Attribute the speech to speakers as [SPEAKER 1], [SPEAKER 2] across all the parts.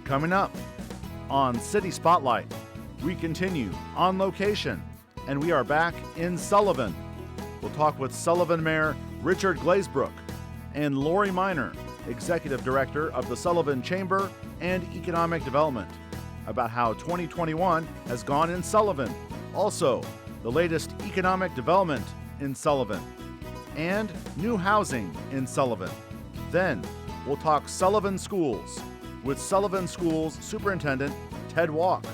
[SPEAKER 1] Coming up on City Spotlight, we continue on location, and we are back in Sullivan. We'll talk with Sullivan Mayor Richard Glazebrook and Laurrie Minor, Executive Director of the Sullivan Chamber and Economic Development, about how 2021 has gone in Sullivan. Also, the latest economic development in Sullivan and new housing in Sullivan. Then we'll talk Sullivan Schools with Sullivan Schools Superintendent Ted Walk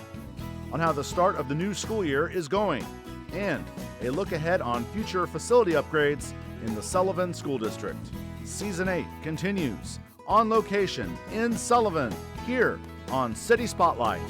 [SPEAKER 1] on how the start of the new school year is going, and a look ahead on future facility upgrades in the Sullivan School District. Season 8 continues on location in Sullivan, here on City Spotlight.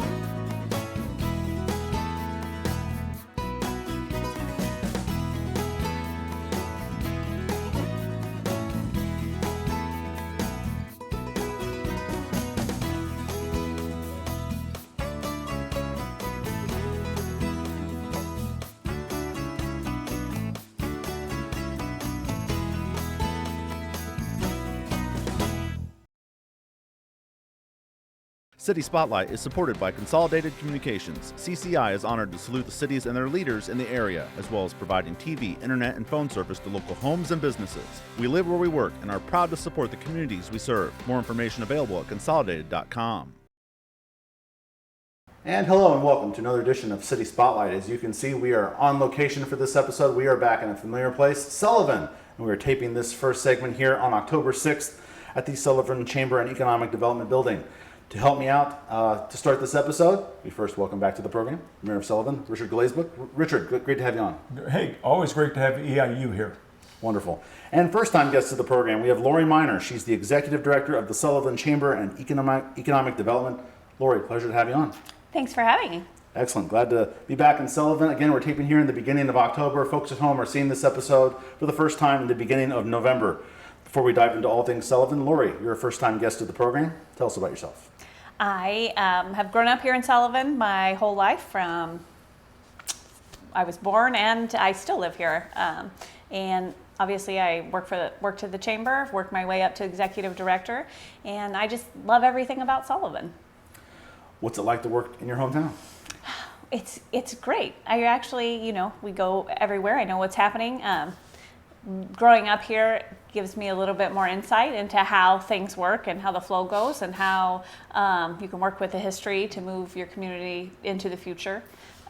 [SPEAKER 1] City Spotlight is supported by Consolidated Communications. CCI is honored to salute the cities and their leaders in the area, as well as providing TV, internet, and phone service to local homes and businesses. We live where we work and are proud to support the communities we serve. More information available at consolidated.com. And hello and welcome to another edition of City Spotlight. As you can see, we are on location for this episode. We are back in a familiar place, Sullivan, and we are taping this first segment here on October 6th at the Sullivan Chamber and Economic Development Building. To help me out to start this episode, we first welcome back to the program Mayor of Sullivan, Richard Glazebrook. Richard, great to have you on.
[SPEAKER 2] Hey, always great to have EIU here.
[SPEAKER 1] Wonderful. And first-time guest to the program, we have Laurrie Minor. She's the Executive Director of the Sullivan Chamber and Economic Development. Laurrie, pleasure to have you on.
[SPEAKER 3] Thanks for having me.
[SPEAKER 1] Excellent. Glad to be back in Sullivan. Again, we're taping here in the beginning of October. Folks at home are seeing this episode for the first time in the beginning of November. Before we dive into all things Sullivan, Laurrie, you're a first-time guest of the program. Tell us about yourself.
[SPEAKER 3] I have grown up here in Sullivan my whole life. From I was born and I still live here. And obviously I worked at the chamber, worked my way up to executive director, and I just love everything about Sullivan.
[SPEAKER 1] What's it like to work in your hometown?
[SPEAKER 3] It's great. I actually, we go everywhere. I know what's happening. Growing up here gives me a little bit more insight into how things work and how the flow goes and how you can work with the history to move your community into the future.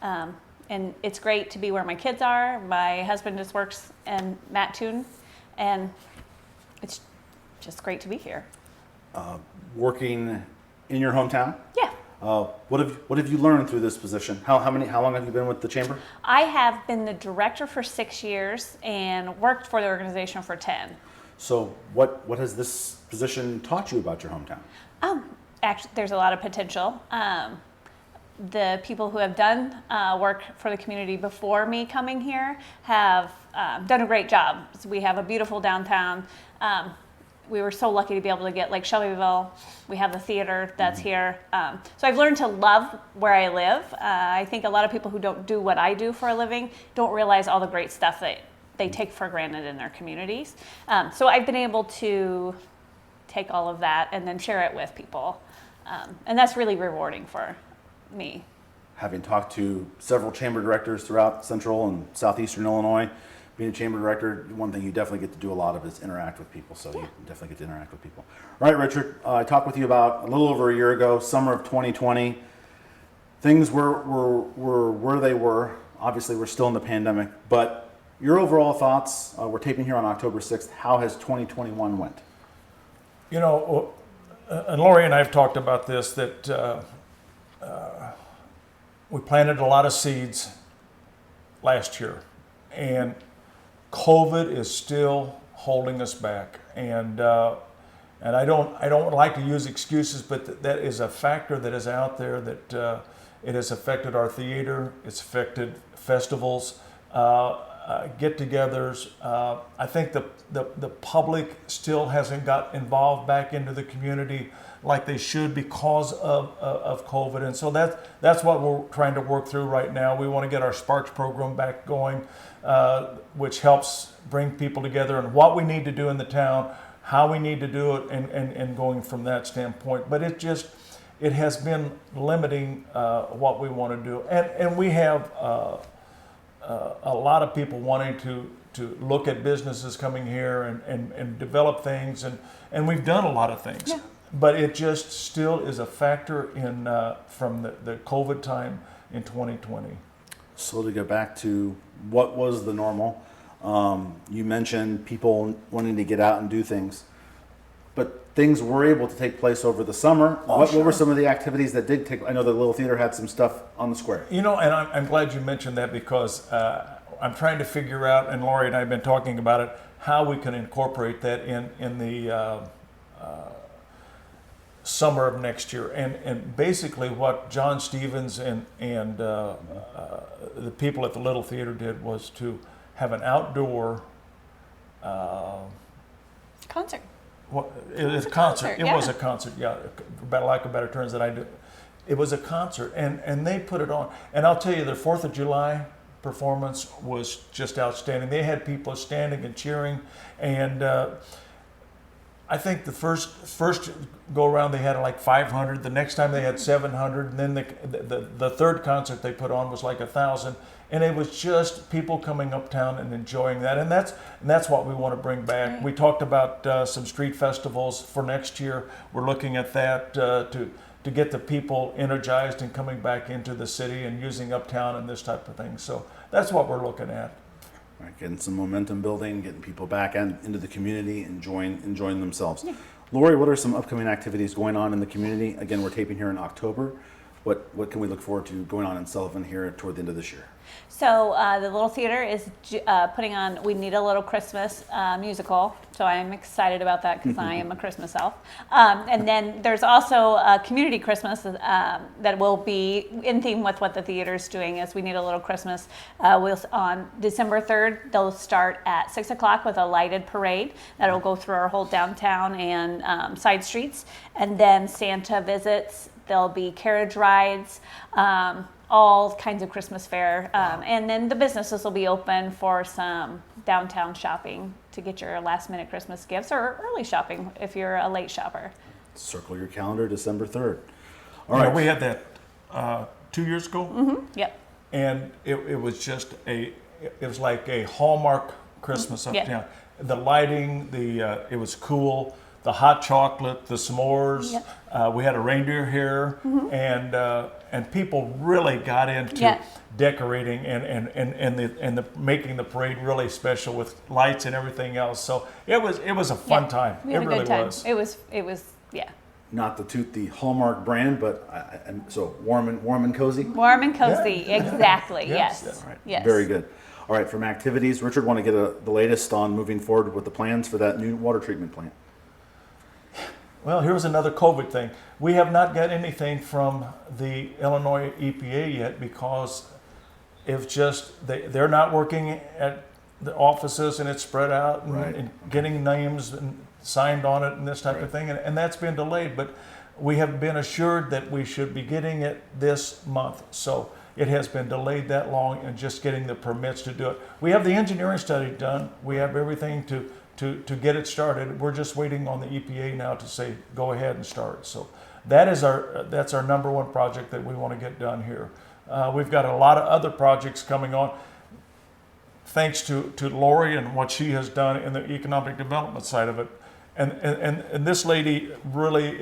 [SPEAKER 3] And it's great to be where my kids are. My husband just works in Mattoon, and it's just great to be here.
[SPEAKER 1] Working in your hometown?
[SPEAKER 3] Yeah.
[SPEAKER 1] What have you learned through this position? How long have you been with the chamber?
[SPEAKER 3] I have been the director for 6 years and worked for the organization for 10.
[SPEAKER 1] So what has this position taught you about your hometown?
[SPEAKER 3] Actually, there's a lot of potential. The people who have done work for the community before me coming here have done a great job. So we have a beautiful downtown. We were so lucky to be able to get like Shelbyville. We have the theater that's here. So I've learned to love where I live. I think a lot of people who don't do what I do for a living don't realize all the great stuff that they take for granted in their communities. So I've been able to take all of that and then share it with people. And that's really rewarding for me.
[SPEAKER 1] Having talked to several chamber directors throughout central and southeastern Illinois, being a chamber director, one thing you definitely get to do a lot of is interact with people. So you definitely get to interact with people. All right, Richard, I talked with you about a little over a year ago, summer of 2020. Things were where they were. Obviously, we're still in the pandemic, but your overall thoughts, we're taping here on October 6th. How has 2021 went?
[SPEAKER 2] And Laurrie and I have talked about this, that we planted a lot of seeds last year, and COVID is still holding us back, and I don't like to use excuses, but that is a factor that is out there, that it has affected our theater, it's affected festivals, get-togethers. I think the public still hasn't got involved back into the community like they should because of COVID, and so that's what we're trying to work through right now. We want to get our Sparks program back going, which helps bring people together and what we need to do in the town, how we need to do it, and going from that standpoint. But it has been limiting what we want to do. And we have a lot of people wanting to look at businesses coming here and develop things, and we've done a lot of things.
[SPEAKER 3] Yeah.
[SPEAKER 2] But it just still is a factor in from the COVID time in 2020.
[SPEAKER 1] So to go back to what was the normal, you mentioned people wanting to get out and do things, but things were able to take place over the summer. What were some of the activities that did take? I know the Little Theater had some stuff on the square.
[SPEAKER 2] You know, and I'm glad you mentioned that, because I'm trying to figure out, and Laurrie and I have been talking about it, how we can incorporate that in the summer of next year. And basically what John Stevens and the people at the Little Theater did was to have an outdoor
[SPEAKER 3] Concert.
[SPEAKER 2] it was a concert. It
[SPEAKER 3] yeah.
[SPEAKER 2] was a concert, yeah, for lack of better terms that I do. It was a concert, and they put it on. And I'll tell you, their 4th of July performance was just outstanding. They had people standing and cheering, and I think the first go around they had like 500. The next time they had 700, and then the third concert they put on was like 1,000. And it was just people coming uptown and enjoying that, and that's what we want to bring back.
[SPEAKER 3] Right.
[SPEAKER 2] We talked about some street festivals for next year. We're looking at that to get the people energized and coming back into the city and using uptown and this type of thing. So that's what we're looking at.
[SPEAKER 1] Right, getting some momentum building, getting people back into the community, enjoying themselves.
[SPEAKER 3] Yeah.
[SPEAKER 1] Lori, what are some upcoming activities going on in the community? Again, we're taping here in October. What can we look forward to going on in Sullivan here toward the end of this year?
[SPEAKER 3] So the Little Theater is putting on We Need a Little Christmas musical. So I'm excited about that because I am a Christmas elf. And then there's also a community Christmas that will be in theme with what the theater's doing as We Need a Little Christmas. On December 3rd, they'll start at 6 o'clock with a lighted parade that'll go through our whole downtown and side streets. And then Santa visits. There'll be carriage rides. All kinds of Christmas fare. And then the businesses will be open for some downtown shopping to get your last minute Christmas gifts, or early shopping if you're a late shopper.
[SPEAKER 1] Circle your calendar, December 3rd. All
[SPEAKER 2] You know,
[SPEAKER 1] right.
[SPEAKER 2] we had that 2 years ago,
[SPEAKER 3] Yep.
[SPEAKER 2] and it was just it was like a Hallmark Christmas
[SPEAKER 3] Yeah.
[SPEAKER 2] uptown. The lighting, it was cool. The hot chocolate, the s'mores.
[SPEAKER 3] Yep.
[SPEAKER 2] We had a reindeer here, and people really got into
[SPEAKER 3] Yeah.
[SPEAKER 2] decorating and the making the parade really special with lights and everything else. So it was a fun time.
[SPEAKER 3] We had
[SPEAKER 2] It
[SPEAKER 3] a
[SPEAKER 2] really
[SPEAKER 3] good time.
[SPEAKER 2] was.
[SPEAKER 3] It was yeah.
[SPEAKER 1] Not to toot the Hallmark brand, but so warm and cozy.
[SPEAKER 3] Warm and cozy.
[SPEAKER 2] Yeah.
[SPEAKER 3] Exactly.
[SPEAKER 2] Yes.
[SPEAKER 3] Yes.
[SPEAKER 1] All right.
[SPEAKER 3] Yes.
[SPEAKER 1] Very good. All right. From activities, Richard, want to get the latest on moving forward with the plans for that new water treatment plant.
[SPEAKER 2] Well, here's another COVID thing. We have not got anything from the Illinois EPA yet because it's just they're not working at the offices, and it's spread out and,
[SPEAKER 1] Right.
[SPEAKER 2] and getting names and signed on it and this type of thing, and that's been delayed. But we have been assured that we should be getting it this month. So it has been delayed that long, and just getting the permits to do it. We have the engineering study done. We have everything to get it started. We're just waiting on the EPA now to say go ahead and start. So that's our number one project that we want to get done here. We've got a lot of other projects coming on, thanks to Laurrie and what she has done in the economic development side of it. And this lady really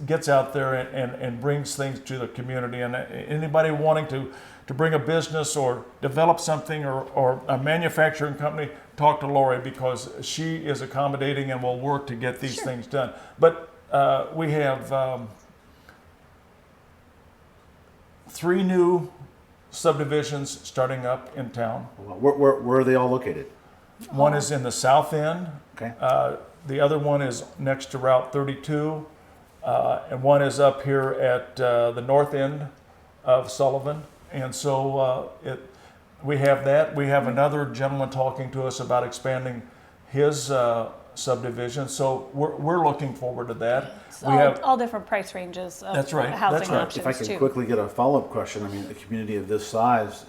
[SPEAKER 2] gets out there and brings things to the community. And anybody wanting to bring a business or develop something or a manufacturing company, talk to Laurrie, because she is accommodating and will work to get these things done. But we have 3 new subdivisions starting up in town.
[SPEAKER 1] Where are they all located?
[SPEAKER 2] One is in the south end.
[SPEAKER 1] Okay.
[SPEAKER 2] The other one is next to Route 32, and one is up here at the north end of Sullivan. And so we have that. We have another gentleman talking to us about expanding his subdivision. So we're looking forward to that.
[SPEAKER 3] We have all different price ranges of
[SPEAKER 2] That's right.
[SPEAKER 3] housing
[SPEAKER 2] That's right.
[SPEAKER 3] options
[SPEAKER 1] If I can
[SPEAKER 3] too.
[SPEAKER 1] quickly get a follow-up question, I mean, a community of this size,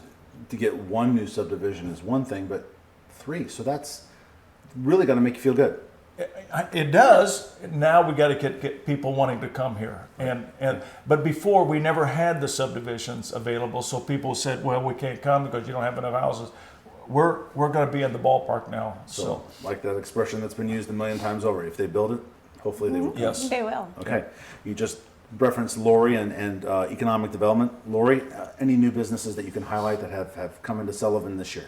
[SPEAKER 1] to get 1 new subdivision is one thing, but 3, so that's really going to make you feel good.
[SPEAKER 2] It does. Now we got to get people wanting to come here, but before we never had the subdivisions available, so people said, "Well, we can't come because you don't have enough houses." We're going to be in the ballpark now.
[SPEAKER 1] So, like that expression that's been used a million times over, if they build it, hopefully they will.
[SPEAKER 2] Yes,
[SPEAKER 3] They will.
[SPEAKER 1] Okay. You just referenced Laurrie and economic development. Laurrie, any new businesses that you can highlight that have come into Sullivan this year?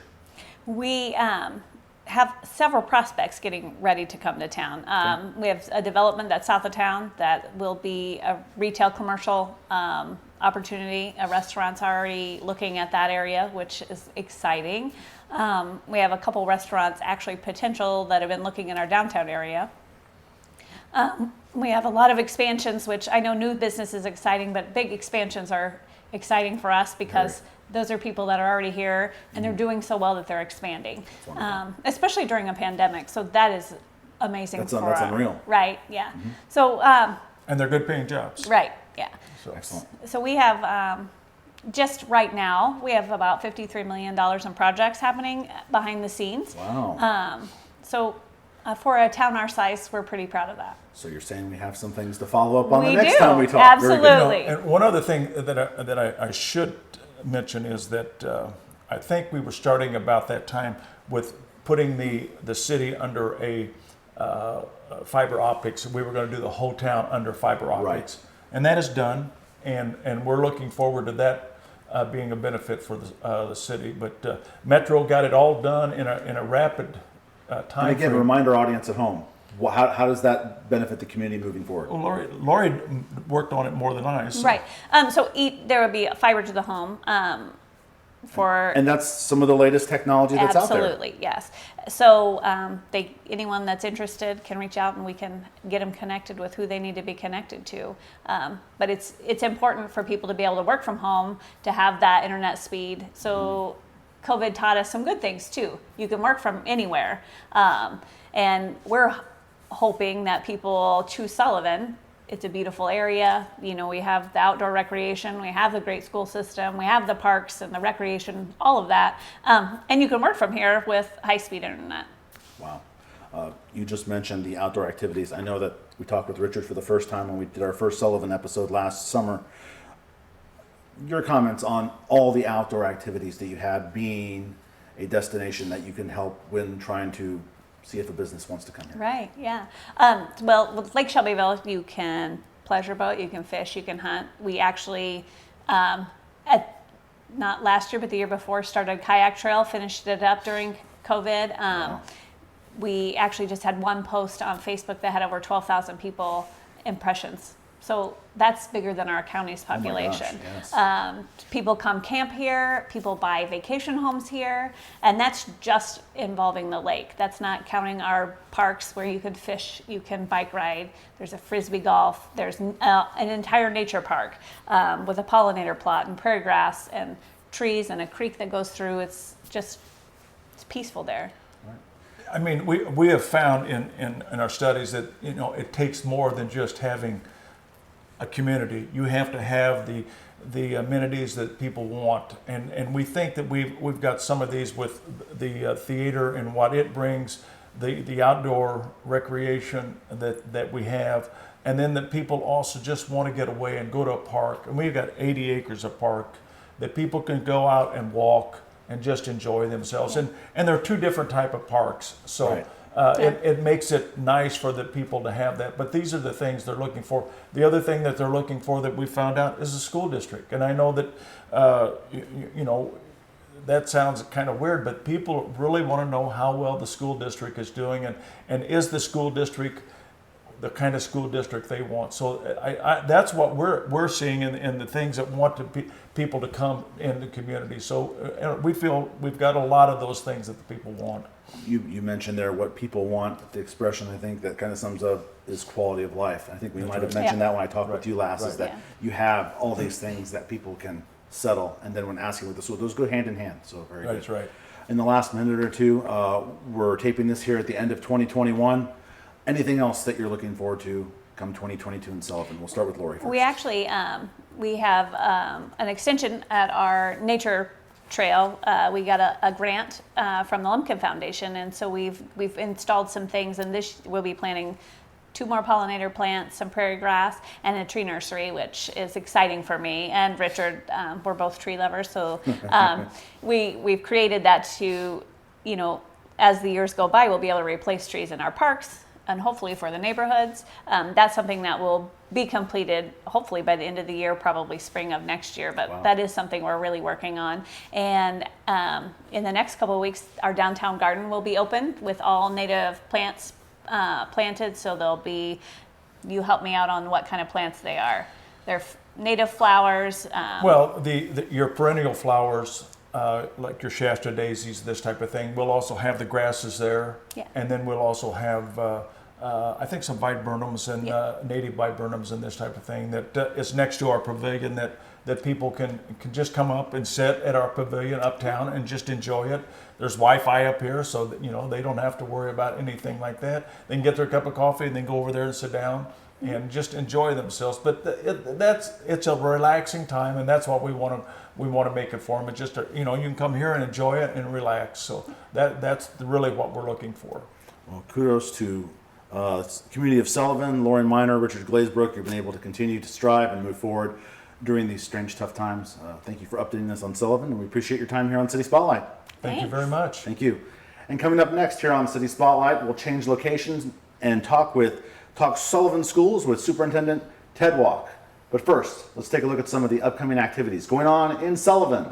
[SPEAKER 3] We have several prospects getting ready to come to town. We have a development that's south of town that will be a retail commercial opportunity. A restaurant's already looking at that area, which is exciting. We have a couple restaurants, actually potential, that have been looking in our downtown area. We have a lot of expansions, which I know new business is exciting, but big expansions are exciting for us because those are people that are already here and they're doing so well that they're expanding, especially during a pandemic. So that is amazing. That's
[SPEAKER 1] unreal.
[SPEAKER 3] Right, yeah. So,
[SPEAKER 2] and they're good paying jobs.
[SPEAKER 3] right, yeah.
[SPEAKER 2] So.
[SPEAKER 1] Excellent.
[SPEAKER 3] So we have, just right now, we have about $53 million in projects happening behind the scenes.
[SPEAKER 1] Wow.
[SPEAKER 3] For a town our size, we're pretty proud of that.
[SPEAKER 1] So you're saying we have some things to follow up on
[SPEAKER 3] We
[SPEAKER 1] the next
[SPEAKER 3] do.
[SPEAKER 1] time we talk.
[SPEAKER 3] Absolutely.
[SPEAKER 2] And one other thing that I should mention is that I think we were starting about that time with putting the city under a fiber optics. We were going to do the whole town under fiber optics, and that is done. And we're looking forward to that being a benefit for the city. But Metro got it all done in a rapid time.
[SPEAKER 1] And again,
[SPEAKER 2] frame.
[SPEAKER 1] remind our audience at home, how does that benefit the community moving forward?
[SPEAKER 2] Well, Laurrie worked on it more than I. So.
[SPEAKER 3] Right. There would be fiber to the home for.
[SPEAKER 1] And that's some of the latest technology that's out there.
[SPEAKER 3] Absolutely, yes. So anyone that's interested can reach out and we can get them connected with who they need to be connected to. But it's important for people to be able to work from home, to have that internet speed. So COVID taught us some good things too. You can work from anywhere. And we're hoping that people choose Sullivan. It's a beautiful area. You know, we have the outdoor recreation, we have the great school system, we have the parks and the recreation, all of that. And you can work from here with high-speed internet.
[SPEAKER 1] Wow. You just mentioned the outdoor activities. I know that we talked with Richard for the first time when we did our first Sullivan episode last summer. Your comments on all the outdoor activities that you have being a destination that you can help when trying to see if a business wants to come here.
[SPEAKER 3] Right, yeah. Well, with Lake Shelbyville, you can pleasure boat, you can fish, you can hunt. We actually, not last year, but the year before, started a kayak trail, finished it up during COVID.
[SPEAKER 1] Wow.
[SPEAKER 3] We actually just had one post on Facebook that had over 12,000 people impressions. So that's bigger than our county's population.
[SPEAKER 1] Oh my gosh, yes.
[SPEAKER 3] People come camp here, people buy vacation homes here, and that's just involving the lake. That's not counting our parks where you can fish, you can bike ride. There's a frisbee golf. There's an entire nature park with a pollinator plot and prairie grass and trees and a creek that goes through. It's peaceful there.
[SPEAKER 2] I mean, we have found in our studies that, you know, it takes more than just having a community. You have to have the amenities that people want, and we think that we've got some of these with the theater and what it brings, the outdoor recreation that we have, and then that people also just want to get away and go to a park. And we've got 80 acres of park that people can go out and walk and just enjoy themselves.
[SPEAKER 3] Yeah.
[SPEAKER 2] And there are two different type of parks, so.
[SPEAKER 1] Right.
[SPEAKER 2] It makes it nice for the people to have that. But these are the things they're looking for. The other thing that they're looking for that we found out is a school district. And I know that, you know, that sounds kind of weird, but people really want to know how well the school district is doing, and is the school district the kind of school district they want. So that's what we're seeing in the things that want people to come in the community. So we feel we've got a lot of those things that the people want.
[SPEAKER 1] You mentioned there what people want. The expression, I think, that kind of sums up is quality of life. I think we might have mentioned that when I talked with you last, is that you have all these things that people can settle, and then when asking with the school, those go hand in hand. So very good.
[SPEAKER 2] That's right.
[SPEAKER 1] In the last minute or two, we're taping this here at the end of 2021. Anything else that you're looking forward to come 2022 in Sullivan? We'll start with Laurrie first.
[SPEAKER 3] We actually we have an extension at our nature trail, we got a grant from the Lumpkin Foundation, and so we've installed some things, and this we'll be planting 2 more pollinator plants, some prairie grass, and a tree nursery, which is exciting for me and Richard. We're both tree lovers, so we've created that to, as the years go by, we'll be able to replace trees in our parks and hopefully for the neighborhoods. That's something that will be completed hopefully by the end of the year, probably spring of next year, but
[SPEAKER 1] Wow.
[SPEAKER 3] That is something we're really working on. And in the next couple of weeks, our downtown garden will be open with all native plants planted, so there'll be, you help me out on what kind of plants they are. They're native flowers.
[SPEAKER 2] Well, your perennial flowers, like your Shasta daisies, this type of thing, we'll also have the grasses there.
[SPEAKER 3] Yeah.
[SPEAKER 2] And then we'll also have, I think, some viburnums and native viburnums and this type of thing that is next to our pavilion that people can just come up and sit at our pavilion uptown and just enjoy it. There's Wi-Fi up here, so that, they don't have to worry about anything like that. They can get their cup of coffee and then go over there and sit down and just enjoy themselves. But it's a relaxing time, and that's what we want to make it for them. It's just you can come here and enjoy it and relax. So that's really what we're looking for.
[SPEAKER 1] Well, kudos to community of Sullivan, Laurrie Minor, Richard Glazebrook. You've been able to continue to strive and move forward during these strange, tough times. Thank you for updating us on Sullivan, and we appreciate your time here on City Spotlight.
[SPEAKER 2] Thank you very much.
[SPEAKER 1] Thank you. And coming up next here on City Spotlight, we'll change locations and talk Sullivan Schools with Superintendent Ted Walk. But first, let's take a look at some of the upcoming activities going on in Sullivan.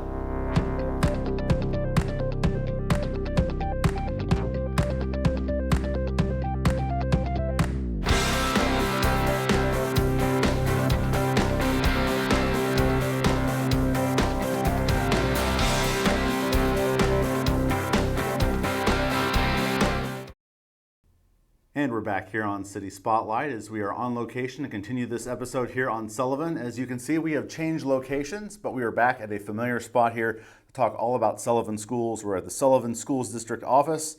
[SPEAKER 1] And we're back here on City Spotlight as we are on location to continue this episode here on Sullivan. As you can see, we have changed locations, but we are back at a familiar spot here to talk all about Sullivan Schools. We're at the Sullivan Schools District office.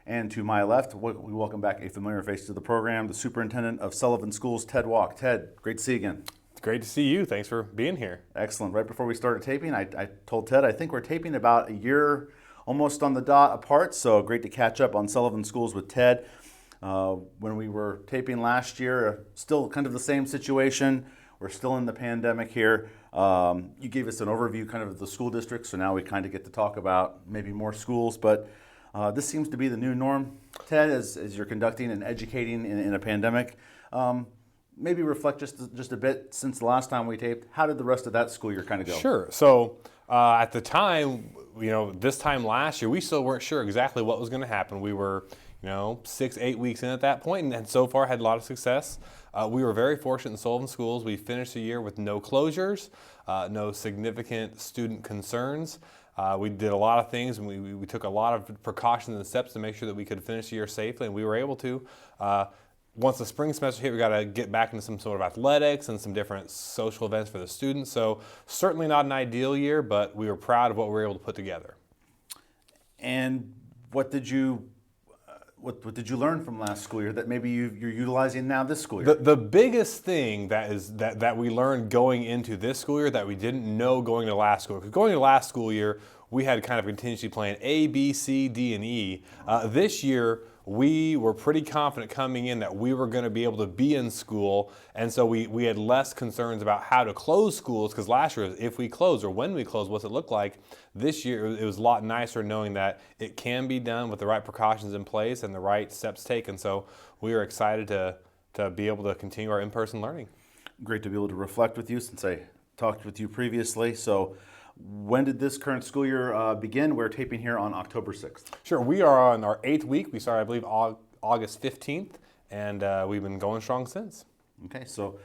[SPEAKER 1] And to my left, we welcome back a familiar face to the program, the Superintendent of Sullivan Schools, Ted Walk. Ted, great to see you again.
[SPEAKER 4] It's great to see you. Thanks for being here.
[SPEAKER 1] Excellent. Right before we started taping, I told Ted I think we're taping about a year almost on the dot apart, so great to catch up on Sullivan Schools with Ted. When we were taping last year, still kind of the same situation. We're still in the pandemic here. You gave us an overview kind of the school district, so now we kind of get to talk about maybe more schools. But this seems to be the new norm, Ted, as you're conducting and educating in a pandemic. Maybe reflect just a bit since the last time we taped. How did the rest of that school year kind of go?
[SPEAKER 4] Sure. So at the time, this time last year, we still weren't sure exactly what was going to happen. We were 6-8 weeks in at that point, and so far had a lot of success. We were very fortunate in Sullivan Schools. We finished the year with no closures, no significant student concerns. We did a lot of things, and we took a lot of precautions and steps to make sure that we could finish the year safely, and we were able to. Once the spring semester hit, we got to get back into some sort of athletics and some different social events for the students. So certainly not an ideal year, but we were proud of what we were able to put together.
[SPEAKER 1] And what did you learn from last school year that maybe you're utilizing now this school year?
[SPEAKER 4] The biggest thing that we learned going into this school year that we didn't know going to last school year, because going to last school year, we had kind of a contingency plan A, B, C, D, and E. This year, we were pretty confident coming in that we were going to be able to be in school, and so we had less concerns about how to close schools, because last year, if we close or when we close, what's it look like? This year, it was a lot nicer knowing that it can be done with the right precautions in place and the right steps taken, so we are excited to be able to continue our in-person learning.
[SPEAKER 1] Great to be able to reflect with you since I talked with you previously. So when did this current school year begin? We're taping here on October 6th.
[SPEAKER 4] Sure, we are on our 8th week. We started, I believe, August 15th, and we've been going strong since.
[SPEAKER 1] Okay, so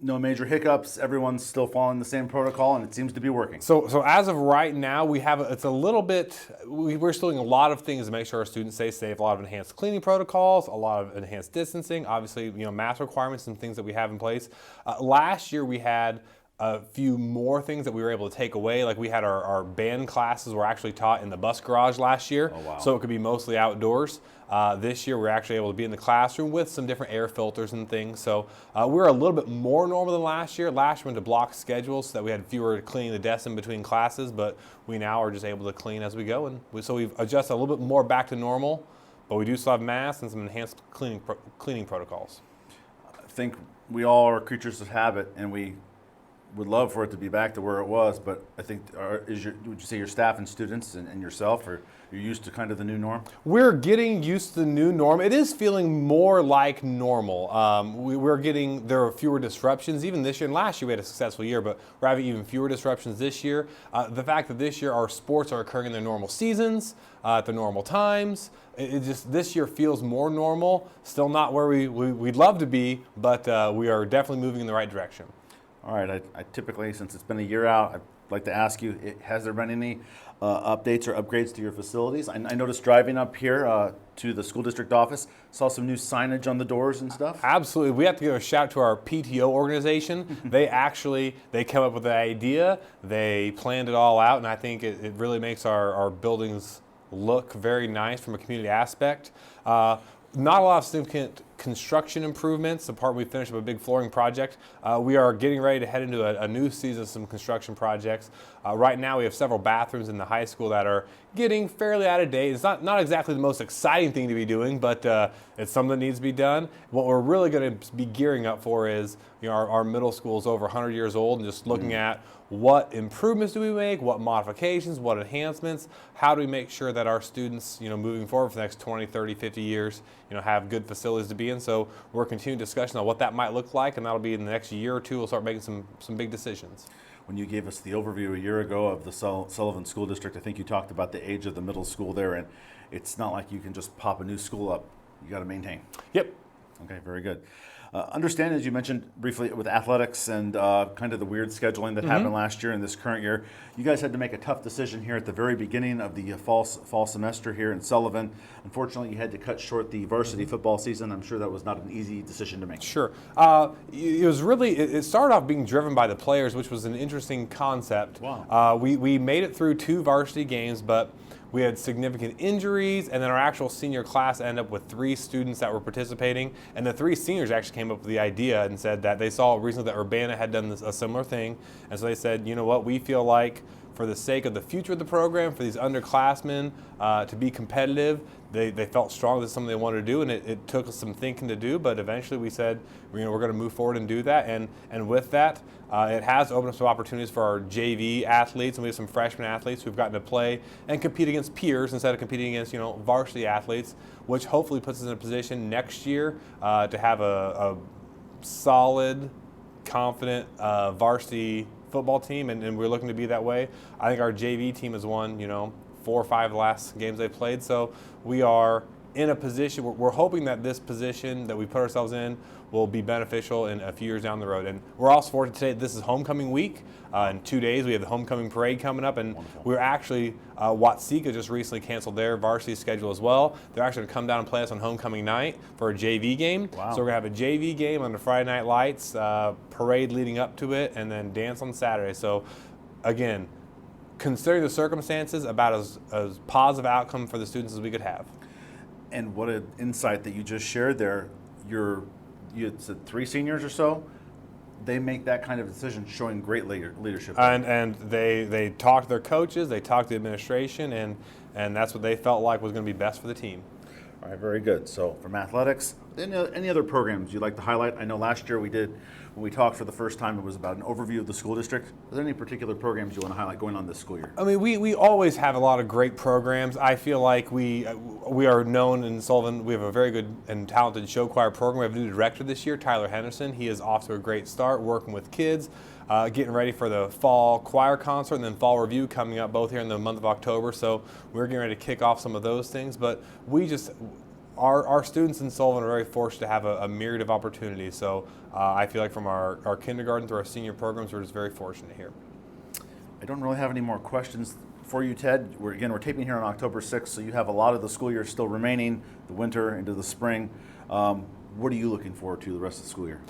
[SPEAKER 1] no major hiccups. Everyone's still following the same protocol, and it seems to be working.
[SPEAKER 4] So as of right now, it's a little bit, we're still doing a lot of things to make sure our students stay safe, a lot of enhanced cleaning protocols, a lot of enhanced distancing, obviously, mask requirements and things that we have in place. Last year we had a few more things that we were able to take away. Like we had our band classes were actually taught in the bus garage last year,
[SPEAKER 1] Oh, wow.
[SPEAKER 4] so it could be mostly outdoors. This year we're actually able to be in the classroom with some different air filters and things. So we're a little bit more normal than last year. Last year we went to block schedules so that we had fewer cleaning the desks in between classes, but we now are just able to clean as we go. And so we've adjusted a little bit more back to normal, but we do still have masks and some enhanced cleaning protocols.
[SPEAKER 1] I think we all are creatures of habit, and we would love for it to be back to where it was, but I think, would you say your staff and students and yourself, are you used to kind of the new norm?
[SPEAKER 4] We're getting used to the new norm. It is feeling more like normal. There are fewer disruptions. Even this year and last year we had a successful year, but we're having even fewer disruptions this year. The fact that this year our sports are occurring in their normal seasons, at the normal times, it just, this year feels more normal. Still not where we'd love to be, but we are definitely moving in the right direction.
[SPEAKER 1] All right, I typically, since it's been a year out, I'd like to ask you, has there been any updates or upgrades to your facilities? I noticed driving up here to the school district office, saw some new signage on the doors and stuff.
[SPEAKER 4] Absolutely. We have to give a shout out to our PTO organization. They came up with the idea, they planned it all out, and I think it really makes our buildings look very nice from a community aspect. Not a lot of significant construction improvements. The part we finished up a big flooring project. We are getting ready to head into a new season of some construction projects. Right now we have several bathrooms in the high school that are getting fairly out of date. It's not exactly the most exciting thing to be doing, but it's something that needs to be done. What we're really going to be gearing up for is, our middle school is over 100 years old, and just looking at what improvements do we make, what modifications, what enhancements, how do we make sure that our students, moving forward for the next 20, 30, 50 years, have good facilities to be in. So we're continuing discussion on what that might look like, and that'll be in the next year or two. We'll start making some big decisions.
[SPEAKER 1] When you gave us the overview a year ago of the Sullivan School District, I think you talked about the age of the middle school there, and it's not like you can just pop a new school up. You got to maintain.
[SPEAKER 4] Yep.
[SPEAKER 1] Okay, very good. Understand, as you mentioned briefly with athletics and kind of the weird scheduling that happened last year and this current year, you guys had to make a tough decision here at the very beginning of the fall semester here in Sullivan. Unfortunately, you had to cut short the varsity football season. I'm sure that was not an easy decision to make.
[SPEAKER 4] Sure. It was really, it started off being driven by the players, which was an interesting concept.
[SPEAKER 1] Wow.
[SPEAKER 4] We made it through 2 varsity games, but we had significant injuries, and then our actual senior class ended up with 3 students that were participating, and the 3 seniors actually came up with the idea and said that they saw recently that Urbana had done a similar thing, and so they said, you know what, we feel like for the sake of the future of the program, for these underclassmen to be competitive, they felt strong this is something they wanted to do, and it took us some thinking to do, but eventually we said, we're going to move forward and do that, and with that, it has opened up some opportunities for our JV athletes, and we have some freshman athletes who've gotten to play and compete against peers instead of competing against varsity athletes, which hopefully puts us in a position next year to have a solid, confident varsity football team, and we're looking to be that way. I think our JV team has won 4 or 5 of the last games they played, so we are in a position, we're hoping that this position that we put ourselves in will be beneficial in a few years down the road. And we're also fortunate today, this is homecoming week. In 2 days we have the homecoming parade coming up, and
[SPEAKER 1] Wonderful.
[SPEAKER 4] we're actually, Watsika just recently canceled their varsity schedule as well. They're actually going to come down and play us on homecoming night for a JV game.
[SPEAKER 1] Wow.
[SPEAKER 4] So we're going to have a JV game under Friday Night Lights, parade leading up to it, and then dance on Saturday. So again, considering the circumstances, about as positive outcome for the students as we could have.
[SPEAKER 1] And what an insight that you just shared there. You had said 3 seniors or so. They make that kind of decision, showing great leadership.
[SPEAKER 4] And they talked to their coaches, they talked to the administration, and that's what they felt like was going to be best for the team.
[SPEAKER 1] All right, very good. So from athletics, any other programs you'd like to highlight? I know last year when we talked for the first time, it was about an overview of the school district. Are there any particular programs you want to highlight going on this school year?
[SPEAKER 4] I mean, we always have a lot of great programs. I feel like we are known in Sullivan. We have a very good and talented show choir program. We have a new director this year, Tyler Henderson. He is off to a great start working with kids, getting ready for the fall choir concert and then fall review coming up both here in the month of October. So we're getting ready to kick off some of those things. But our students in Sullivan are very fortunate to have a myriad of opportunities. So I feel like from our kindergarten through our senior programs, we're just very fortunate here.
[SPEAKER 1] I don't really have any more questions for you, Ted. We're taping here on October 6th, so you have a lot of the school year still remaining, the winter into the spring. What are you looking forward to the rest of the school year?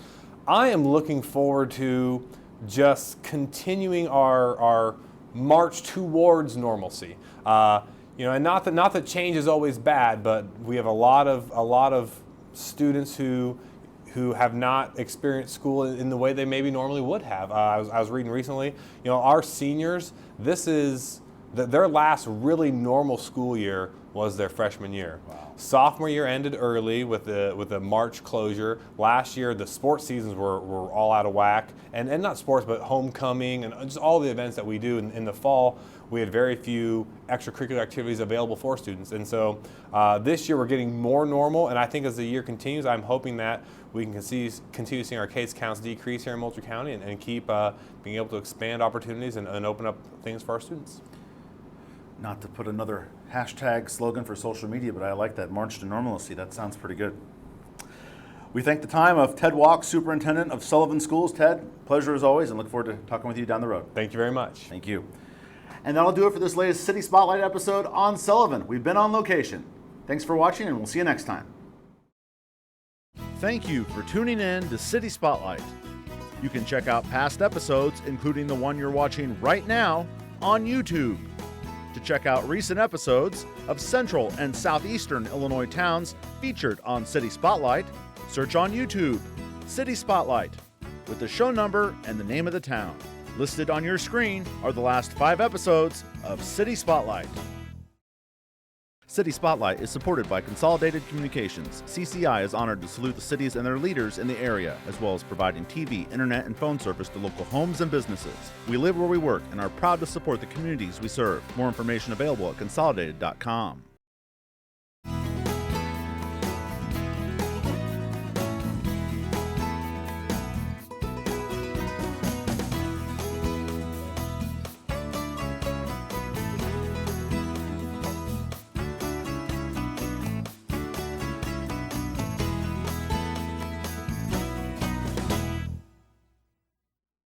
[SPEAKER 4] I am looking forward to just continuing our march towards normalcy. And not that change is always bad, but we have a lot of students who have not experienced school in the way they maybe normally would have. I was reading recently, our seniors, this is their last really normal school year was their freshman year. Wow. Sophomore year ended early with the March closure. Last year, the sports seasons were all out of whack, and not sports, but homecoming and just all the events that we do in the fall. We had very few extracurricular activities available for students, and so this year we're getting more normal. And I think as the year continues, I'm hoping that we can continue seeing our case counts decrease here in Moultrie County and keep being able to expand opportunities and open up things for our students.
[SPEAKER 1] Not to put another hashtag slogan for social media, but I like that, march to normalcy. That sounds pretty good. We thank the time of Ted Walk, Superintendent of Sullivan Schools. Ted, pleasure as always, and look forward to talking with you down the road.
[SPEAKER 4] Thank you very much.
[SPEAKER 1] Thank you. And that'll do it for this latest City Spotlight episode on Sullivan. We've been on location. Thanks for watching, and we'll see you next time. Thank you for tuning in to City Spotlight. You can check out past episodes, including the one you're watching right now, on YouTube. To check out recent episodes of Central and Southeastern Illinois towns featured on City Spotlight, search on YouTube, City Spotlight, with the show number and the name of the town. Listed on your screen are the last 5 episodes of City Spotlight. City Spotlight is supported by Consolidated Communications. CCI is honored to salute the cities and their leaders in the area, as well as providing TV, internet, and phone service to local homes and businesses. We live where we work and are proud to support the communities we serve. More information available at consolidated.com.